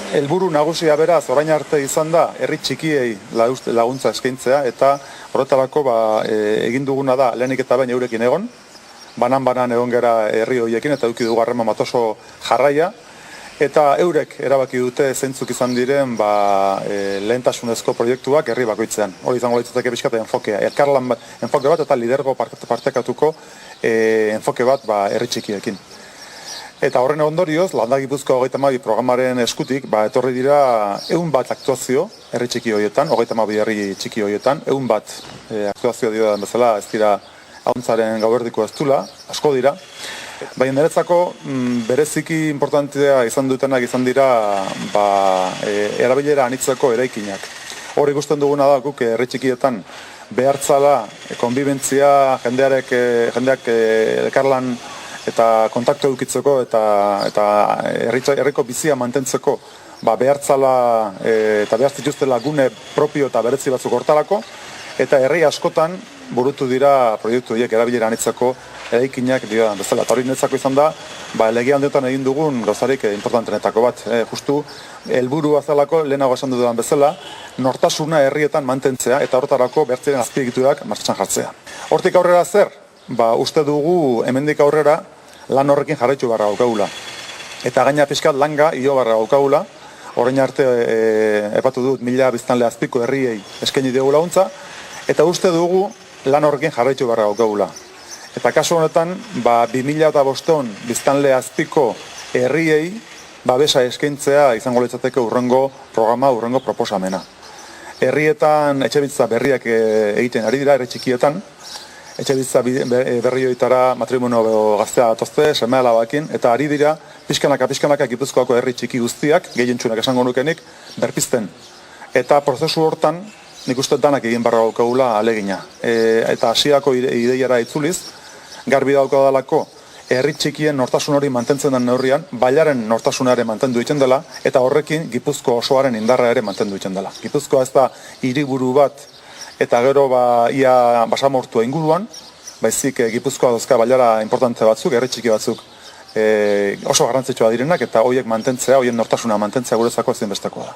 Helburu nagusia beraz, orain arte izan da, herri txikiei laguntza eskaintzea, eta horretarako egin duguna da, lehenik eta bain eurekin egon, banan egon gera herri horiekin, eta eduki dugu harreman matoso jarraia, eta eurek erabaki dute zeintzuk izan diren lehentasunezko proiektuak herri bakoitzean. Hori izango litzateke pixka eta enfokea. Elkarlan enfoke bat eta lidergo partekatuko enfoke bat herri txikiekin. Eta horren ondorioz, Landa Gipuzkoa 32 programaren eskutik, etorri dira 100 aktuazio herri txiki horietan, 32 herri txiki horietan, 100 aktuazio dio den bezala, ez dira ahuntzaren gauerdiko ez dula, asko dira. Baina niretzako bereziki importantea izan dutenak izan dira erabilera anitzeko eraikinak. Hor ikusten duguna da guk herri txikietan behartzala, konbibentzia, jendeak elkarlan eta kontaktu edukitzeko eta herriko bizia mantentzeko behartzala eta behartzituztela gune propio eta berezi batzuk hortarako, eta herri askotan burutu dira proiektu horiek erabilera anitzeko eraikinak dira bezala. Eta hori niretzako izan da, lege handetan egin dugun gauzarik importantenetako bat. Justu, helburu azalako lehenago esan dudan bezala, nortasuna herrietan mantentzea eta horretarako behartziren azpiegiturak martxan jartzea. Hortik aurrera zer? Uste dugu hemendik aurrera lan horrekin jarraitu barra gaukagula. Eta gaina pixkat langa hio barra gaukagula, orain arte epatu dut 1000 biztanle azpiko herriei eskaini dugu laguntza, eta uste dugu lan horrekin jarraitu barra gaukagula. Eta kasu honetan, 2005 biztanle azpiko herriei babesa eskaintzea izango litzateke urrengo programa, urrengo proposamena. Herrietan etxebizitza berriak egiten ari dira, herri txikietan, etxebizitza berri horietara matrimonio gaztea atozte, seme alabakin, eta ari dira pixkanaka Gipuzkoako herri txiki guztiak, gehientsunak esango nukenik, berpizten. Eta prozesu hortan, nik uste danak egin barra gaukagula alegina. Eta hasiako ideiara itzuliz, garbi daukadalako herri txikien nortasun hori mantentzen den neurrian, bailaren nortasunare mantendu egiten dela, eta horrekin Gipuzko osoaren indarra ere mantendu egiten dela. Gipuzkoa ez da hiriburu bat, eta gero ia basamortua inguruan, baizik Gipuzkoa dozka bailara importante batzuk, herri txiki batzuk oso garrantzitsua direnak, eta horiek mantentzea, horien nortasuna mantentzea guretzako ezinbestekoa da.